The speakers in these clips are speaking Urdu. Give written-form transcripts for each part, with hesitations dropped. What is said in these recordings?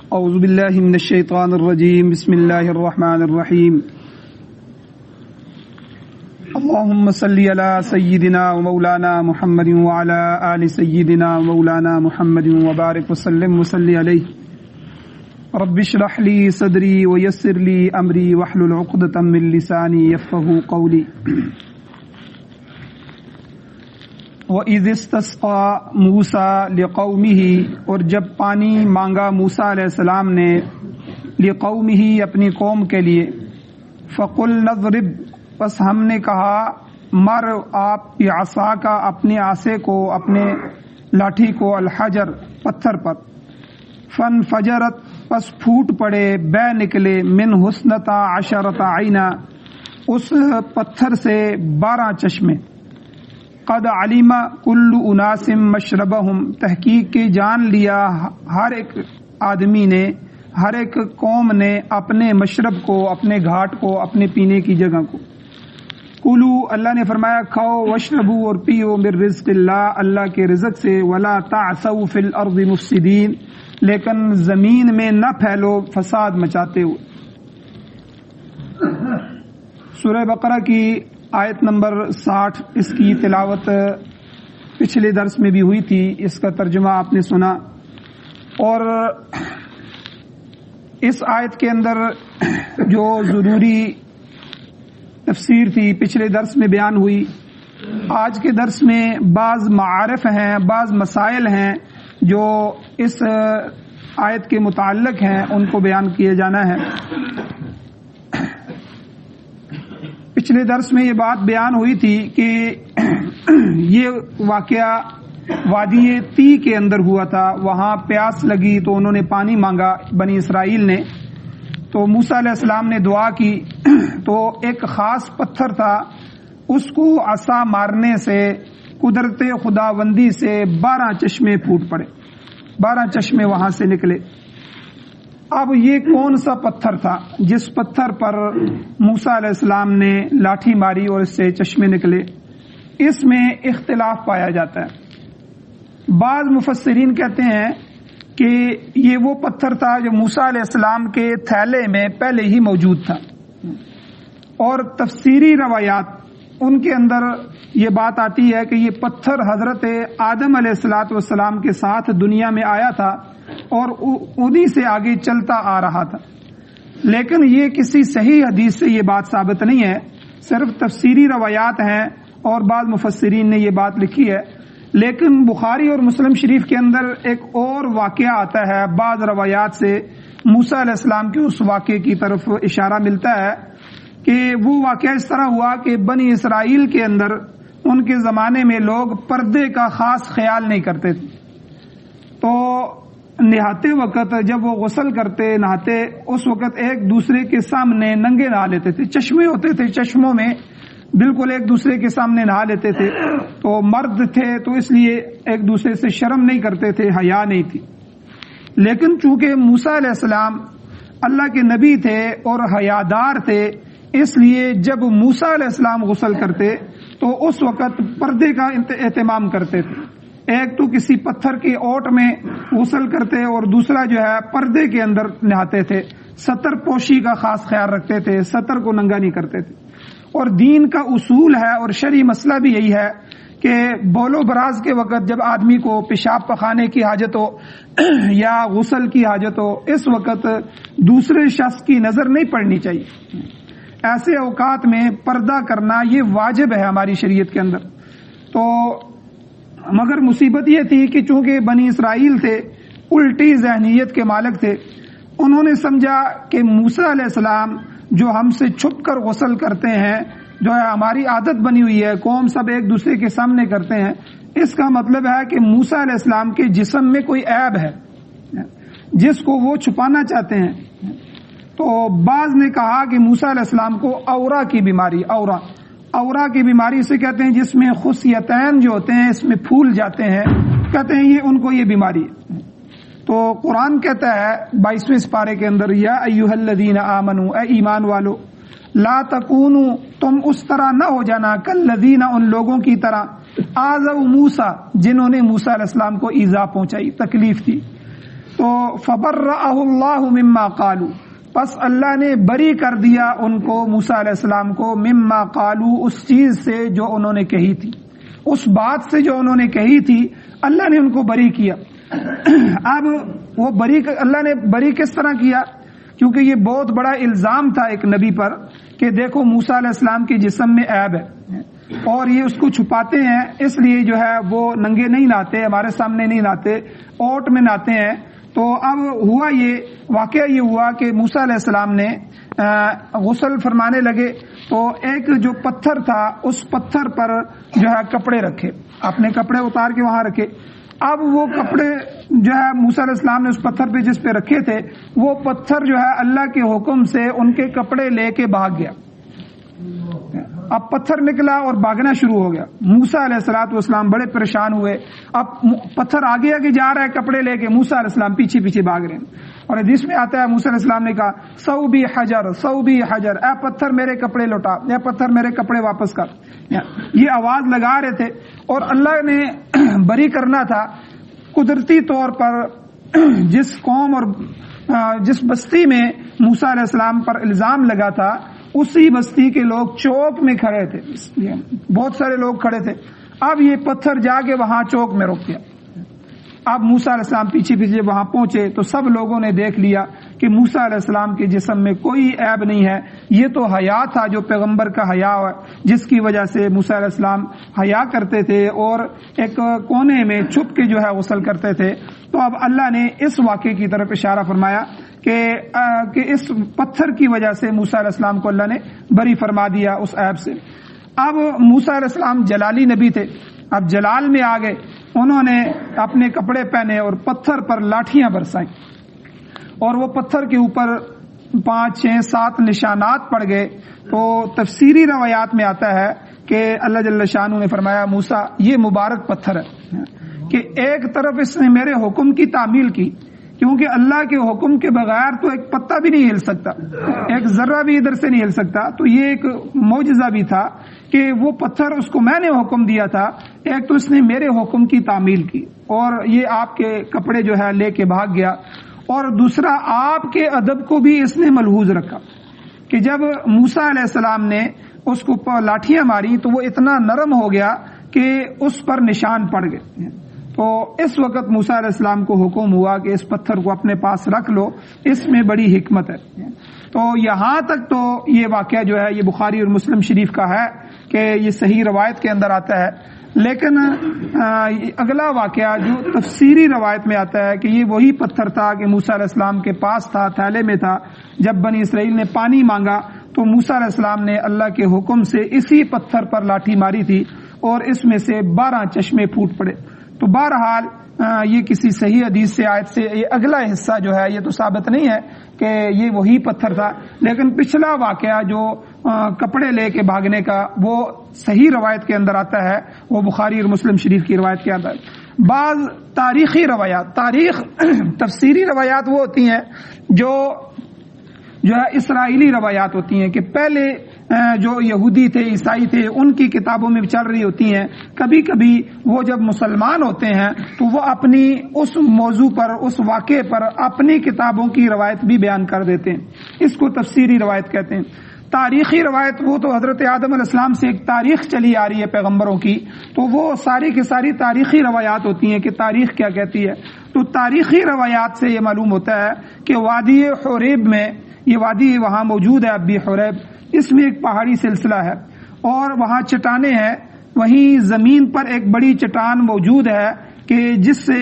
اعوذ باللہ من الشیطان الرجیم بسم اللہ الرحمن الرحیم اللہم صلی علی سیدنا و مولانا محمد وعلی آل سیدنا و مولانا محمد وبارک وسلم وصلی علیہ رب اشرح لی صدری ویسر لی امری واحلل عقدۃ من لسانی یفقہوا قولی وَإِذِ اسْتَسْقَىٰ مُوسَىٰ لِقَوْمِهِ اور جب پانی مانگا موسیٰ علیہ السلام نے لِقَوْمِهِ اپنی قوم کے لیے فَقُلْنَا اضْرِبْ بس ہم نے کہا مر آپ بعصاک اپنے عصا کو اپنے لاٹھی کو الحجر پتھر پر فانفجرت پس پھوٹ پڑے بے نکلے من حسنتا عشرۃ عینا اس پتھر سے 12 چشمے قد علم کل اناس مشربہم تحقیق کی جان لیا ہر ایک آدمی نے ہر ایک قوم نے اپنے مشرب کو اپنے گھاٹ کو اپنے پینے کی جگہ کو کلو اللہ نے فرمایا کھاؤ واشربو اور پیو من رزق اللہ اللہ کے رزق سے ولا تعثوا فی الارض مفسدین لیکن زمین میں نہ پھیلو فساد مچاتے ہوئے۔ سورہ بقرہ کی آیت نمبر 60 اس کی تلاوت پچھلے درس میں بھی ہوئی تھی، اس کا ترجمہ آپ نے سنا، اور اس آیت کے اندر جو ضروری تفسیر تھی پچھلے درس میں بیان ہوئی۔ آج کے درس میں بعض معارف ہیں، بعض مسائل ہیں جو اس آیت کے متعلق ہیں، ان کو بیان کیے جانا ہے۔ پچھلے درس میں یہ بات بیان ہوئی تھی کہ یہ واقعہ وادی تی کے اندر ہوا تھا، وہاں پیاس لگی تو انہوں نے پانی مانگا بنی اسرائیل نے، تو موسیٰ علیہ السلام نے دعا کی تو ایک خاص پتھر تھا، اس کو عصا مارنے سے قدرت خداوندی سے 12 چشمے پھوٹ پڑے، 12 چشمے وہاں سے نکلے۔ اب یہ کون سا پتھر تھا جس پتھر پر موسیٰ علیہ السلام نے لاٹھی ماری اور اس سے چشمے نکلے؟ اس میں اختلاف پایا جاتا ہے۔ بعض مفسرین کہتے ہیں کہ یہ وہ پتھر تھا جو موسیٰ علیہ السلام کے تھیلے میں پہلے ہی موجود تھا، اور تفسیری روایات ان کے اندر یہ بات آتی ہے کہ یہ پتھر حضرت آدم علیہ الصلوۃ والسلام کے ساتھ دنیا میں آیا تھا اور انہی سے آگے چلتا آ رہا تھا، لیکن یہ کسی صحیح حدیث سے یہ بات ثابت نہیں ہے، صرف تفسیری روایات ہیں اور بعض مفسرین نے یہ بات لکھی ہے۔ لیکن بخاری اور مسلم شریف کے اندر ایک اور واقعہ آتا ہے، بعض روایات سے موسیٰ علیہ السلام کے اس واقعے کی طرف اشارہ ملتا ہے کہ وہ واقعہ اس طرح ہوا کہ بنی اسرائیل کے اندر ان کے زمانے میں لوگ پردے کا خاص خیال نہیں کرتے تھے، تو نہاتے وقت جب وہ غسل کرتے نہاتے اس وقت ایک دوسرے کے سامنے ننگے نہا لیتے تھے، چشمے ہوتے تھے چشموں میں بالکل ایک دوسرے کے سامنے نہا لیتے تھے، تو مرد تھے تو اس لیے ایک دوسرے سے شرم نہیں کرتے تھے، حیا نہیں تھی۔ لیکن چونکہ موسیٰ علیہ السلام اللہ کے نبی تھے اور حیادار تھے، اس لیے جب موسیٰ علیہ السلام غسل کرتے تو اس وقت پردے کا اہتمام کرتے تھے، ایک تو کسی پتھر کی اوٹ میں غسل کرتے اور دوسرا جو ہے پردے کے اندر نہاتے تھے، ستر پوشی کا خاص خیال رکھتے تھے، ستر کو ننگا نہیں کرتے تھے۔ اور دین کا اصول ہے اور شرعی مسئلہ بھی یہی ہے کہ بول و براز کے وقت جب آدمی کو پیشاب پخانے کی حاجت ہو یا غسل کی حاجت ہو، اس وقت دوسرے شخص کی نظر نہیں پڑنی چاہیے، ایسے اوقات میں پردہ کرنا یہ واجب ہے ہماری شریعت کے اندر۔ تو مگر مصیبت یہ تھی کہ چونکہ بنی اسرائیل تھے، الٹی ذہنیت کے مالک تھے، انہوں نے سمجھا کہ موسیٰ علیہ السلام جو ہم سے چھپ کر غسل کرتے ہیں، جو ہے ہماری عادت بنی ہوئی ہے، قوم سب ایک دوسرے کے سامنے کرتے ہیں، اس کا مطلب ہے کہ موسیٰ علیہ السلام کے جسم میں کوئی عیب ہے جس کو وہ چھپانا چاہتے ہیں۔ تو بعض نے کہا کہ موسیٰ علیہ السلام کو اورا کی بیماری، اورا کی بیماری سے کہتے ہیں جس میں خصیتین جو ہوتے ہیں اس میں پھول جاتے ہیں، کہتے ہیں یہ ان کو یہ بیماری ہے۔ تو قرآن کہتا ہے 22ویں سپارے کے اندر یا ایھا الذین آمنوا، اے ایمان والو، لا تکونوا تم اس طرح نہ ہو جانا کالذین ان لوگوں کی طرح آذوا موسیٰ جنہوں نے موسیٰ علیہ السلام کو ایذا پہنچائی، تکلیف دی، تو فبرأہ اللہ مما قالوا، پس اللہ نے بری کر دیا ان کو، موسیٰ علیہ السلام کو، مما قالوا، اس چیز سے جو انہوں نے کہی تھی، اس بات سے جو انہوں نے کہی تھی اللہ نے ان کو بری کیا۔ اب وہ اللہ نے بری کس طرح کیا؟ کیونکہ یہ بہت بڑا الزام تھا ایک نبی پر کہ دیکھو موسیٰ علیہ السلام کے جسم میں عیب ہے اور یہ اس کو چھپاتے ہیں، اس لیے جو ہے وہ ننگے نہیں نہاتے، ہمارے سامنے نہیں نہاتے، اوٹ میں نہاتے ہیں۔ تو اب ہوا یہ واقعہ یہ ہوا کہ موسیٰ علیہ السلام نے غسل فرمانے لگے تو ایک جو پتھر تھا اس پتھر پر جو ہے کپڑے رکھے، اپنے کپڑے اتار کے وہاں رکھے۔ اب وہ کپڑے جو ہے موسیٰ علیہ السلام نے اس پتھر پہ جس پہ رکھے تھے، وہ پتھر جو ہے اللہ کے حکم سے ان کے کپڑے لے کے بھاگ گیا۔ اب پتھر نکلا اور بھاگنا شروع ہو گیا۔ موسیٰ علیہ السلام بڑے پریشان ہوئے، اب پتھر آگے آگے جا رہا ہے کپڑے لے کے، موسیٰ علیہ السلام پیچھے پیچھے بھاگ رہے ہیں۔ اور حدیث میں آتا ہے موسیٰ علیہ السلام نے کہا صوبی حجر صوبی حجر، اے پتھر میرے کپڑے لوٹا، اے پتھر میرے کپڑے واپس کر۔ یہ آواز لگا رہے تھے اور اللہ نے بری کرنا تھا۔ قدرتی طور پر جس قوم اور جس بستی میں موسیٰ علیہ السلام پر الزام لگا تھا اسی بستی کے لوگ چوک میں کھڑے تھے، بہت سارے لوگ کھڑے تھے۔ اب یہ پتھر جا کے وہاں چوک میں رک گیا۔ اب موسیٰ علیہ السلام پیچھے پیچھے وہاں پہنچے تو سب لوگوں نے دیکھ لیا کہ موسیٰ علیہ السلام کے جسم میں کوئی عیب نہیں ہے، یہ تو حیا تھا جو پیغمبر کا حیا ہے، جس کی وجہ سے موسیٰ علیہ السلام حیا کرتے تھے اور ایک کونے میں چھپ کے جو ہے غسل کرتے تھے۔ تو اب اللہ نے اس واقعے کی طرف اشارہ فرمایا کہ اس پتھر کی وجہ سے موسیٰ علیہ السلام کو اللہ نے بری فرما دیا اس عیب سے۔ اب موسیٰ علیہ السلام جلالی نبی تھے، اب جلال میں آ گئے، انہوں نے اپنے کپڑے پہنے اور پتھر پر لاٹھیاں برسائیں اور وہ پتھر کے اوپر 5 6 7 نشانات پڑ گئے۔ تو تفسیری روایات میں آتا ہے کہ اللہ جل شانہ نے فرمایا موسیٰ یہ مبارک پتھر ہے کہ ایک طرف اس نے میرے حکم کی تعمیل کی، کیونکہ اللہ کے حکم کے بغیر تو ایک پتا بھی نہیں ہل سکتا، ایک ذرہ بھی ادھر سے نہیں ہل سکتا۔ تو یہ ایک معجزہ بھی تھا کہ وہ پتھر اس کو میں نے حکم دیا تھا، ایک تو اس نے میرے حکم کی تعمیل کی اور یہ آپ کے کپڑے جو ہے لے کے بھاگ گیا، اور دوسرا آپ کے ادب کو بھی اس نے ملحوظ رکھا کہ جب موسیٰ علیہ السلام نے اس کو لاٹھیاں ماری تو وہ اتنا نرم ہو گیا کہ اس پر نشان پڑ گئے۔ تو اس وقت موسیٰ علیہ السلام کو حکم ہوا کہ اس پتھر کو اپنے پاس رکھ لو، اس میں بڑی حکمت ہے۔ تو یہاں تک تو یہ واقعہ جو ہے یہ بخاری اور مسلم شریف کا ہے کہ یہ صحیح روایت کے اندر آتا ہے، لیکن اگلا واقعہ جو تفسیری روایت میں آتا ہے کہ یہ وہی پتھر تھا کہ موسیٰ علیہ السلام کے پاس تھا، تھیلے میں تھا، جب بنی اسرائیل نے پانی مانگا تو موسیٰ علیہ السلام نے اللہ کے حکم سے اسی پتھر پر لاٹھی ماری تھی اور اس میں سے 12 چشمے پھوٹ پڑے۔ تو بہرحال یہ کسی صحیح حدیث سے آیت سے یہ اگلا حصہ جو ہے یہ تو ثابت نہیں ہے کہ یہ وہی پتھر تھا، لیکن پچھلا واقعہ جو کپڑے لے کے بھاگنے کا وہ صحیح روایت کے اندر آتا ہے، وہ بخاری اور مسلم شریف کی روایت کے اندر۔ بعض تاریخی روایات، تفسیری روایات وہ ہوتی ہیں جو ہے اسرائیلی روایات ہوتی ہیں کہ پہلے جو یہودی تھے، عیسائی تھے، ان کی کتابوں میں چل رہی ہوتی ہیں۔ کبھی کبھی وہ جب مسلمان ہوتے ہیں تو وہ اپنی اس موضوع پر، اس واقعے پر اپنی کتابوں کی روایت بھی بیان کر دیتے ہیں، اس کو تفسیری روایت کہتے ہیں۔ تاریخی روایت وہ تو حضرت آدم علیہ السلام سے ایک تاریخ چلی آ رہی ہے پیغمبروں کی، تو وہ ساری کی ساری تاریخی روایات ہوتی ہیں کہ تاریخ کیا کہتی ہے۔ تو تاریخی روایات سے یہ معلوم ہوتا ہے کہ وادی حریب میں، یہ وادی وہاں موجود ہے اب بھی حریب، اس میں ایک پہاڑی سلسلہ ہے اور وہاں چٹانیں ہیں، وہیں زمین پر ایک بڑی چٹان موجود ہے کہ جس سے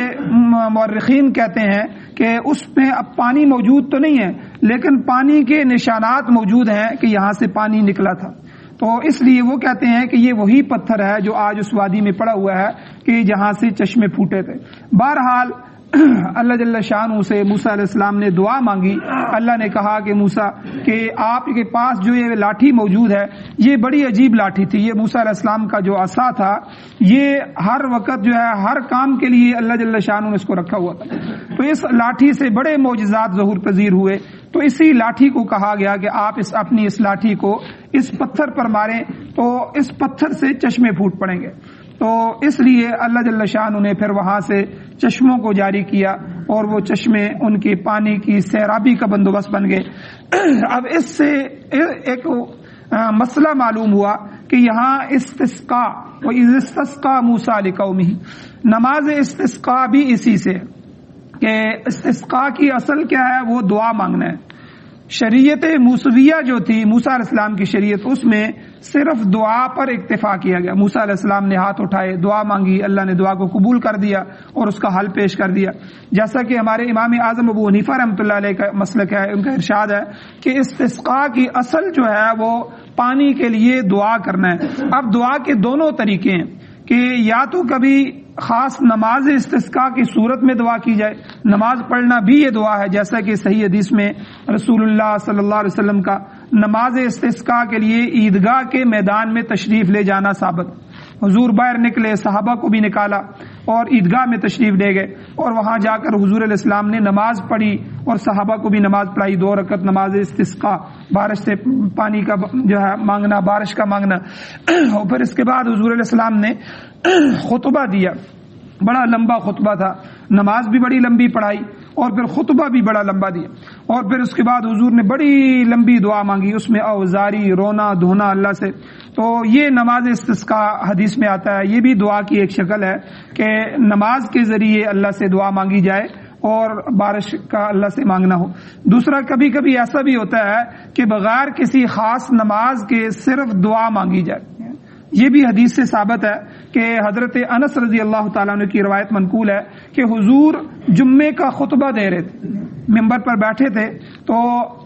مورخین کہتے ہیں کہ اس میں اب پانی موجود تو نہیں ہے لیکن پانی کے نشانات موجود ہیں کہ یہاں سے پانی نکلا تھا۔ تو اس لیے وہ کہتے ہیں کہ یہ وہی پتھر ہے جو آج اس وادی میں پڑا ہوا ہے کہ جہاں سے چشمے پھوٹے تھے۔ بہرحال اللہ جل شانہ سے موسیٰ علیہ السلام نے دعا مانگی، اللہ نے کہا کہ موسیٰ کہ آپ کے پاس جو یہ لاٹھی موجود ہے یہ بڑی عجیب لاٹھی تھی، یہ موسیٰ علیہ السلام کا جو عصا تھا یہ ہر وقت جو ہے ہر کام کے لیے اللہ جل شانہ نے اس کو رکھا ہوا تھا، تو اس لاٹھی سے بڑے معجزات ظہور پذیر ہوئے۔ تو اسی لاٹھی کو کہا گیا کہ آپ اپنی اس لاٹھی کو اس پتھر پر ماریں تو اس پتھر سے چشمے پھوٹ پڑیں گے۔ تو اس لیے اللہ جل شانہ نے پھر وہاں سے چشموں کو جاری کیا۔ اور وہ چشمے ان کے پانی کی سیرابی کا بندوبست بن گئے۔ اب اس سے ایک مسئلہ معلوم ہوا کہ یہاں استسقاء وَإِذِ اسْتَسْقَىٰ مُوسَىٰ لِقَوْمِهِ، نماز استسقاء بھی اسی سے کہ استسقاء کی اصل کیا ہے، وہ دعا مانگنا ہے۔ شریعت موسویہ جو تھی موسیٰ علیہ السلام کی شریعت، اس میں صرف دعا پر اکتفا کیا گیا۔ موسیٰ علیہ السلام نے ہاتھ اٹھائے، دعا مانگی، اللہ نے دعا کو قبول کر دیا اور اس کا حل پیش کر دیا۔ جیسا کہ ہمارے امام اعظم ابو حنیفہ رحمۃ اللہ علیہ کا مسلک ہے، ان کا ارشاد ہے کہ استسقاء کی اصل جو ہے وہ پانی کے لیے دعا کرنا ہے۔ اب دعا کے دونوں طریقے ہیں کہ یا تو کبھی خاص نماز استسقاء کی صورت میں دعا کی جائے، نماز پڑھنا بھی یہ دعا ہے، جیسا کہ صحیح حدیث میں رسول اللہ صلی اللہ علیہ وسلم کا نماز استسقاء کے لیے عیدگاہ کے میدان میں تشریف لے جانا ثابت۔ حضور باہر نکلے، صحابہ کو بھی نکالا اور عیدگاہ میں تشریف لے گئے، اور وہاں جا کر حضور علیہ السلام نے نماز پڑھی اور صحابہ کو بھی نماز پڑھائی، 2 رکعت نماز استسقاء، بارش سے پانی کا جو ہے مانگنا، بارش کا مانگنا۔ اور پھر اس کے بعد حضور علیہ السلام نے خطبہ دیا، بڑا لمبا خطبہ تھا، نماز بھی بڑی لمبی پڑھائی اور پھر خطبہ بھی بڑا لمبا دیا، اور پھر اس کے بعد حضور نے بڑی لمبی دعا مانگی، اس میں اوزاری، رونا دھونا اللہ سے۔ تو یہ نماز استسقاء حدیث میں آتا ہے، یہ بھی دعا کی ایک شکل ہے کہ نماز کے ذریعے اللہ سے دعا مانگی جائے اور بارش کا اللہ سے مانگنا ہو۔ دوسرا، کبھی کبھی ایسا بھی ہوتا ہے کہ بغیر کسی خاص نماز کے صرف دعا مانگی جائے۔ یہ بھی حدیث سے ثابت ہے کہ حضرت انس رضی اللہ تعالیٰ عنہ کی روایت منقول ہے کہ حضور جمعے کا خطبہ دے رہے تھے، ممبر پر بیٹھے تھے، تو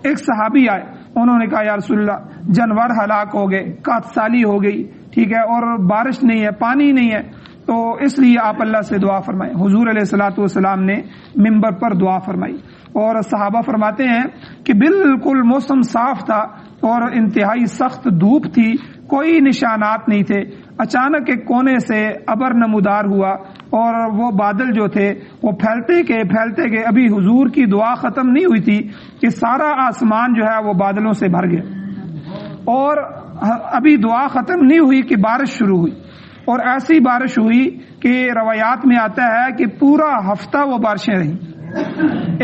ایک صحابی آئے، انہوں نے کہا یا رسول اللہ جانور ہلاک ہو گئے، قحط سالی ہو گئی، ٹھیک ہے، اور بارش نہیں ہے، پانی نہیں ہے، تو اس لیے آپ اللہ سے دعا فرمائیں۔ حضور علیہ الصلوۃ والسلام نے ممبر پر دعا فرمائی، اور صحابہ فرماتے ہیں کہ بالکل موسم صاف تھا اور انتہائی سخت دھوپ تھی، کوئی نشانات نہیں تھے۔ اچانک ایک کونے سے ابر نمودار ہوا اور وہ بادل جو تھے وہ پھیلتے گئے، ابھی حضور کی دعا ختم نہیں ہوئی تھی کہ سارا آسمان جو ہے وہ بادلوں سے بھر گیا، اور ابھی دعا ختم نہیں ہوئی کہ بارش شروع ہوئی، اور ایسی بارش ہوئی کہ روایات میں آتا ہے کہ پورا ہفتہ وہ بارشیں رہیں،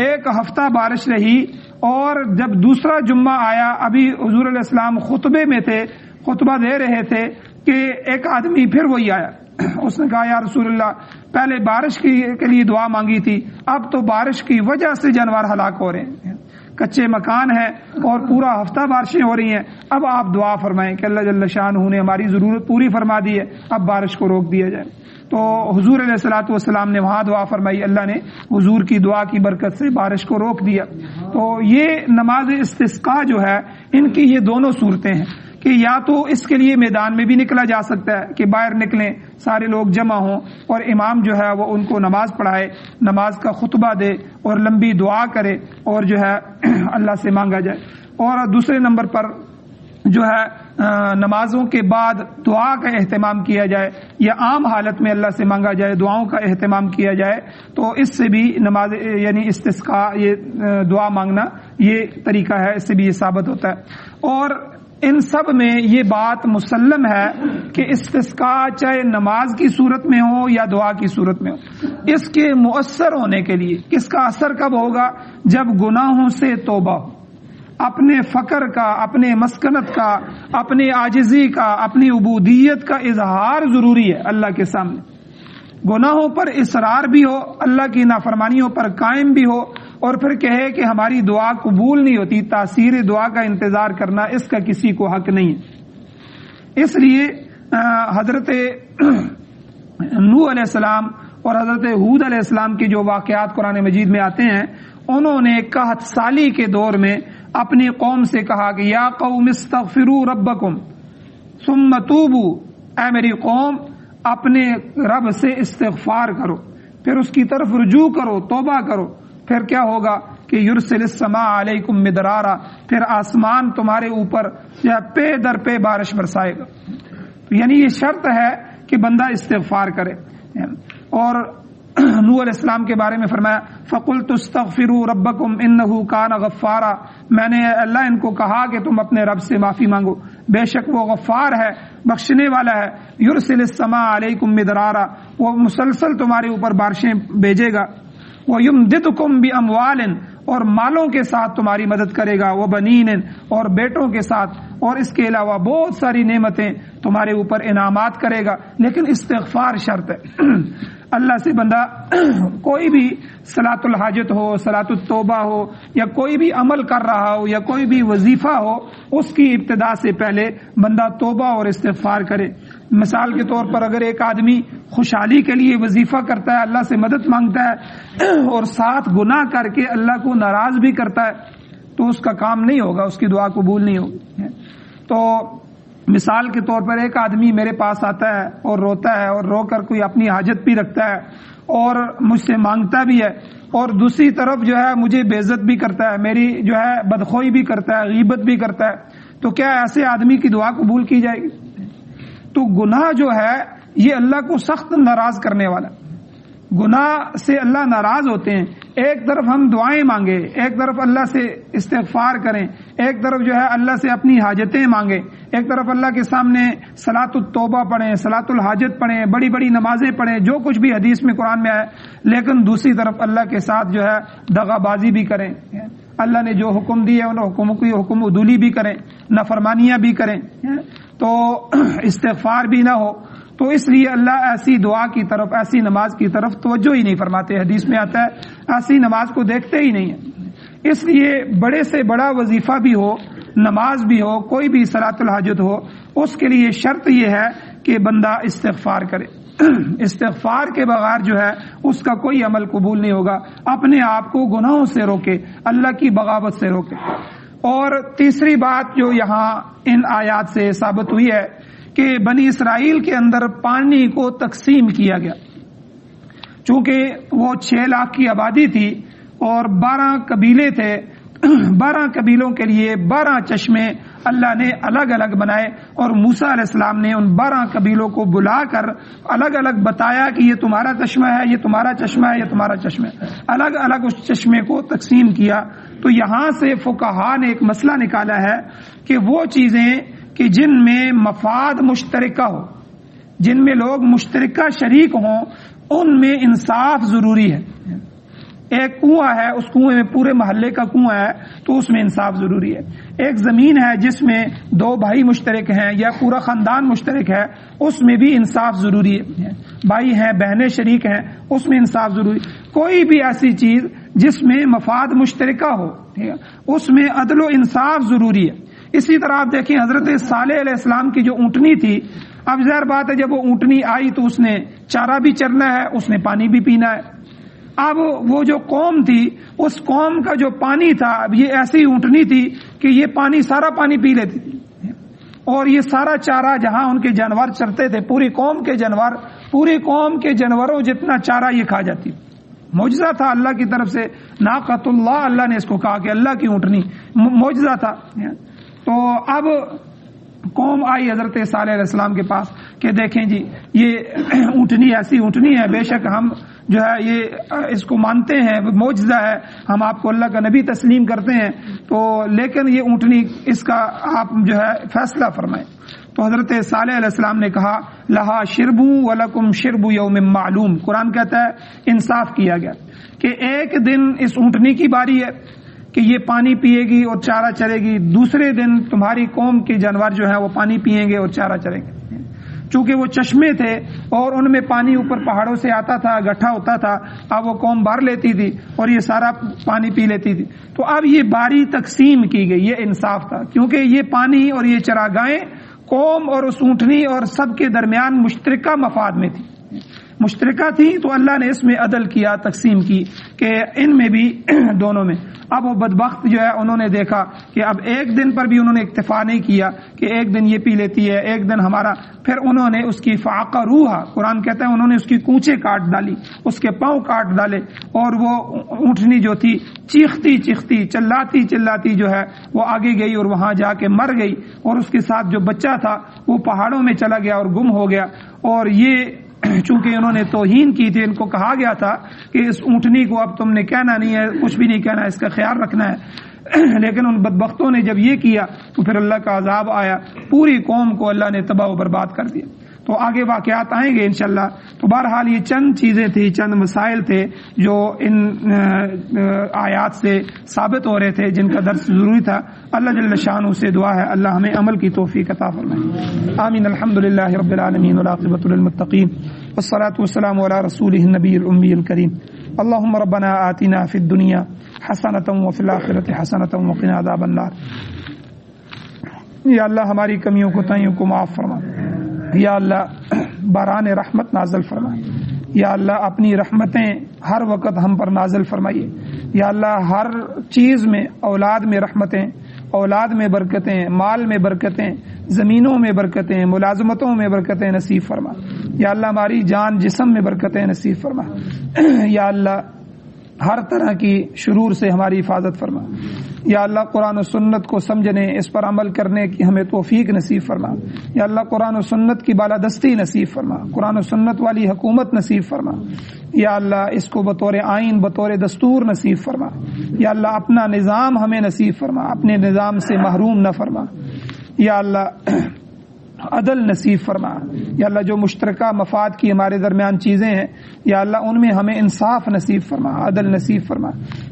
1 ہفتہ بارش رہی۔ اور جب دوسرا جمعہ آیا، ابھی حضور علیہ السلام خطبے میں تھے، خطبہ دے رہے تھے کہ ایک آدمی پھر وہی آیا، اس نے کہا یا رسول اللہ پہلے بارش کے لیے دعا مانگی تھی، اب تو بارش کی وجہ سے جانور ہلاک ہو رہے ہیں، کچے مکان ہیں اور پورا ہفتہ بارشیں ہو رہی ہیں، اب آپ دعا فرمائیں کہ اللہ جل شانہ نے ہماری ضرورت پوری فرما دی ہے، اب بارش کو روک دیا جائے۔ تو حضور علیہ الصلوۃ والسلام نے وہاں دعا فرمائی، اللہ نے حضور کی دعا کی برکت سے بارش کو روک دیا۔ تو یہ نماز استسقاء جو ہے، ان کی یہ دونوں صورتیں ہیں کہ یا تو اس کے لیے میدان میں بھی نکلا جا سکتا ہے کہ باہر نکلیں، سارے لوگ جمع ہوں اور امام جو ہے وہ ان کو نماز پڑھائے، نماز کا خطبہ دے اور لمبی دعا کرے اور جو ہے اللہ سے مانگا جائے، اور دوسرے نمبر پر جو ہے نمازوں کے بعد دعا کا اہتمام کیا جائے یا عام حالت میں اللہ سے مانگا جائے، دعاؤں کا اہتمام کیا جائے، تو اس سے بھی نماز یعنی استسقاء، یہ دعا مانگنا یہ طریقہ ہے، اس سے بھی یہ ثابت ہوتا ہے۔ اور ان سب میں یہ بات مسلم ہے کہ استسقاء چاہے نماز کی صورت میں ہو یا دعا کی صورت میں ہو، اس کے مؤثر ہونے کے لیے کس کا اثر کب ہوگا؟ جب گناہوں سے توبہ ہو، اپنے فقر کا، اپنے مسکنت کا، اپنے عاجزی کا، اپنی عبودیت کا اظہار ضروری ہے اللہ کے سامنے، گناہوں پر اصرار بھی ہو، اللہ کی نافرمانیوں پر قائم بھی ہو، اور پھر کہے کہ ہماری دعا قبول نہیں ہوتی، تاثیر دعا کا انتظار کرنا اس کا کسی کو حق نہیں ہے۔ اس لیے حضرت نوح علیہ السلام اور حضرت ہود علیہ السلام کے جو واقعات قرآن مجید میں آتے ہیں، انہوں نے قحط سالی کے دور میں اپنی قوم سے کہا کہ یا قوم استغفروا ربکم ثم توبوا، اے میری قوم اپنے رب سے استغفار کرو، پھر اس کی طرف رجوع کرو، توبہ کرو، پھر کیا ہوگا کہ یرسل السماء علیکم مدرارا، پھر آسمان تمہارے اوپر پے در پے بارش برسائے گا۔ یعنی یہ شرط ہے کہ بندہ استغفار کرے۔ اور نوح علیہ السلام کے بارے میں فرمایا فَقُلْتُ اسْتَغْفِرُوا رَبَّكُمْ إِنَّهُ كَانَ غَفَّارًا، میں نے اللہ ان کو کہا کہ تم اپنے رب سے معافی مانگو، بے شک وہ غفار ہے، بخشنے والا ہے، يُرْسِلِ السَّمَاءَ عَلَيْكُمْ مِدْرَارًا، وہ مسلسل تمہارے اوپر بارشیں بھیجے گا، وَيُمْدِدْكُمْ بِأَمْوَالٍ اور مالوں کے ساتھ تمہاری مدد کرے گا، وَبَنِينٍ اور بیٹوں کے ساتھ، اور اس کے علاوہ بہت ساری نعمتیں تمہارے اوپر انعامات کرے گا، لیکن استغفار شرط ہے۔ اللہ سے بندہ کوئی بھی صلاۃ الحاجت ہو، صلاۃ التوبہ ہو، یا کوئی بھی عمل کر رہا ہو یا کوئی بھی وظیفہ ہو، اس کی ابتدا سے پہلے بندہ توبہ اور استغفار کرے۔ مثال کے طور پر اگر ایک آدمی خوشحالی کے لیے وظیفہ کرتا ہے، اللہ سے مدد مانگتا ہے اور ساتھ گناہ کر کے اللہ کو ناراض بھی کرتا ہے، تو اس کا کام نہیں ہوگا، اس کی دعا قبول نہیں ہوگی۔ تو مثال کے طور پر ایک آدمی میرے پاس آتا ہے اور روتا ہے، اور رو کر کوئی اپنی حاجت بھی رکھتا ہے اور مجھ سے مانگتا بھی ہے، اور دوسری طرف جو ہے مجھے بے عزت بھی کرتا ہے، میری جو ہے بدخوئی بھی کرتا ہے، غیبت بھی کرتا ہے، تو کیا ایسے آدمی کی دعا قبول کی جائے گی؟ تو گناہ جو ہے یہ اللہ کو سخت ناراض کرنے والا، گناہ سے اللہ ناراض ہوتے ہیں۔ ایک طرف ہم دعائیں مانگے، ایک طرف اللہ سے استغفار کریں، ایک طرف جو ہے اللہ سے اپنی حاجتیں مانگیں، ایک طرف اللہ کے سامنے صلاۃ التوبہ پڑھیں، صلاۃ الحاجت پڑھیں، بڑی بڑی نمازیں پڑھیں، جو کچھ بھی حدیث میں قرآن میں آئے، لیکن دوسری طرف اللہ کے ساتھ جو ہے دغا بازی بھی کریں، اللہ نے جو حکم دیے ان حکموں کی حکم عدولی بھی کریں، نافرمانیاں بھی کریں، تو استغفار بھی نہ ہو۔ تو اس لیے اللہ ایسی دعا کی طرف، ایسی نماز کی طرف توجہ ہی نہیں فرماتے۔ حدیث میں آتا ہے ایسی نماز کو دیکھتے ہی نہیں ہے۔ اس لیے بڑے سے بڑا وظیفہ بھی ہو، نماز بھی ہو، کوئی بھی صلاۃ الحاجت ہو، اس کے لیے شرط یہ ہے کہ بندہ استغفار کرے۔ استغفار کے بغیر جو ہے اس کا کوئی عمل قبول نہیں ہوگا۔ اپنے آپ کو گناہوں سے روکے، اللہ کی بغاوت سے روکے۔ اور تیسری بات جو یہاں ان آیات سے ثابت ہوئی ہے کہ بنی اسرائیل کے اندر پانی کو تقسیم کیا گیا، چونکہ وہ 6 لاکھ کی آبادی تھی اور 12 قبیلے تھے، 12 قبیلوں کے لیے 12 چشمے اللہ نے الگ الگ بنائے، اور موسیٰ علیہ السلام نے ان 12 قبیلوں کو بلا کر الگ الگ بتایا کہ یہ تمہارا چشمہ ہے، یہ تمہارا چشمہ ہے، یہ تمہارا چشمہ ہے، الگ الگ اس چشمے کو تقسیم کیا۔ تو یہاں سے فقہاء نے ایک مسئلہ نکالا ہے کہ وہ چیزیں کہ جن میں مفاد مشترکہ ہو، جن میں لوگ مشترکہ شریک ہوں، ان میں انصاف ضروری ہے۔ ایک کنواں ہے، اس کنویں میں پورے محلے کا کنواں ہے، تو اس میں انصاف ضروری ہے۔ ایک زمین ہے جس میں 2 بھائی مشترک ہیں یا پورا خاندان مشترک ہے، اس میں بھی انصاف ضروری ہے۔ بھائی ہیں، بہنیں شریک ہیں، اس میں انصاف ضروری۔ کوئی بھی ایسی چیز جس میں مفاد مشترکہ ہو، اس میں عدل و انصاف ضروری ہے۔ اسی طرح آپ دیکھیں حضرت صالح علیہ السلام کی جو اونٹنی تھی، اب ظاہر بات ہے جب وہ اونٹنی آئی تو اس نے چارہ بھی چرنا ہے، اس نے پانی بھی پینا ہے۔ اب وہ جو قوم تھی، اس قوم کا جو پانی تھا، اب یہ ایسی اونٹنی تھی کہ یہ پانی سارا پانی پی لیتی تھی، اور یہ سارا چارہ جہاں ان کے جانور چرتے تھے، پوری قوم کے جانور، پوری قوم کے جانوروں جتنا چارہ یہ کھا جاتی۔ معجزہ تھا اللہ کی طرف سے، ناقۃ اللہ، اللہ نے اس کو کہا کہ اللہ کی اونٹنی، معجزہ تھا۔ تو اب قوم آئی حضرت صالح علیہ السلام کے پاس کہ دیکھیں جی یہ اونٹنی ایسی اونٹنی ہے، بے شک ہم جو ہے یہ اس کو مانتے ہیں، معجزہ ہے، ہم آپ کو اللہ کا نبی تسلیم کرتے ہیں، تو لیکن یہ اونٹنی اس کا آپ جو ہے فیصلہ فرمائیں۔ تو حضرت صالح علیہ السلام نے کہا لہا شرب ولکم شرب یوم معلوم، قرآن کہتا ہے انصاف کیا گیا کہ ایک دن اس اونٹنی کی باری ہے کہ یہ پانی پیے گی اور چارہ چرے گی، دوسرے دن تمہاری قوم کے جانور جو ہے وہ پانی پئیں گے اور چارہ چریں گے۔ چونکہ وہ چشمے تھے اور ان میں پانی اوپر پہاڑوں سے آتا تھا، گٹھا ہوتا تھا، اب وہ قوم بھر لیتی تھی اور یہ سارا پانی پی لیتی تھی۔ تو اب یہ باری تقسیم کی گئی، یہ انصاف تھا، کیونکہ یہ پانی اور یہ چراگاہیں قوم اور اس اونٹنی اور سب کے درمیان مشترکہ مفاد میں تھی، مشترکہ تھی، تو اللہ نے اس میں عدل کیا، تقسیم کی کہ ان میں بھی دونوں میں۔ اب وہ بدبخت جو ہے انہوں نے دیکھا کہ اب ایک دن پر بھی انہوں نے اکتفا نہیں کیا کہ ایک دن یہ پی لیتی ہے، ایک دن ہمارا، پھر انہوں نے اس کی فعقروہا، قرآن کہتا ہے انہوں نے اس کی کونچیں کاٹ ڈالی، اس کے پاؤں کاٹ ڈالے، اور وہ اونٹنی جو تھی چیختی چیختی چلاتی چلاتی جو ہے وہ آگے گئی اور وہاں جا کے مر گئی، اور اس کے ساتھ جو بچہ تھا وہ پہاڑوں میں چلا گیا اور گم ہو گیا۔ اور یہ چونکہ انہوں نے توہین کی تھی، ان کو کہا گیا تھا کہ اس اونٹنی کو اب تم نے کہنا نہیں ہے، کچھ بھی نہیں کہنا، اس کا خیال رکھنا ہے، لیکن ان بدبختوں نے جب یہ کیا تو پھر اللہ کا عذاب آیا، پوری قوم کو اللہ نے تباہ و برباد کر دیا۔ تو آگے واقعات آئیں گے انشاءاللہ. تو بہرحال یہ چند چیزیں تھی، چند مسائل تھے جو ان آیات سے ثابت ہو رہے تھے، جن کا درس ضروری تھا. اللہ جل شانہ سے دعا ہے اللہ ہمیں عمل کی توفیق عطا فرمائے. آمین. الحمدللہ رب العالمین والعاقبۃ للمتقین والصلاة والسلام علی رسولہ النبی الامی الکریم. اللهم ربنا آتنا فی الدنیا حسنۃ وفی الآخرۃ حسنۃ وقنا عذاب النار. یا اللہ ہماری کمیوں کو تائیوں کو معاف فرما. یا اللہ باران رحمت نازل فرما. یا اللہ اپنی رحمتیں ہر وقت ہم پر نازل فرمائیے. یا اللہ ہر چیز میں، اولاد میں رحمتیں، اولاد میں برکتیں، مال میں برکتیں، زمینوں میں برکتیں، ملازمتوں میں برکتیں نصیب فرما. یا اللہ ہماری جان جسم میں برکتیں نصیب فرما. یا اللہ ہر طرح کی شرور سے ہماری حفاظت فرما. یا اللہ قرآن و سنت کو سمجھنے، اس پر عمل کرنے کی ہمیں توفیق نصیب فرما. یا اللہ قرآن و سنت کی بالادستی نصیب فرما، قرآن و سنت والی حکومت نصیب فرما. یا اللہ اس کو بطور آئین، بطور دستور نصیب فرما. یا اللہ اپنا نظام ہمیں نصیب فرما، اپنے نظام سے محروم نہ فرما. یا اللہ عدل نصیب فرما. یا اللہ جو مشترکہ مفاد کی ہمارے درمیان چیزیں ہیں، یا اللہ ان میں ہمیں انصاف نصیب فرما، عدل نصیب فرما.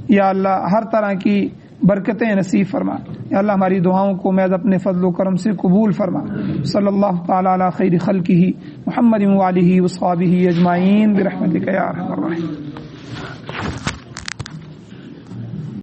یا اللہ ہر طرح کی برکتیں نصیب فرما. یا اللہ ہماری دعاؤں کو محض اپنے فضل و کرم سے قبول فرما. صلی اللہ تعالی علی خیر خلقہ محمد و آلہ و صحبہ اجمعین برحمتک یا ارحم الراحمین.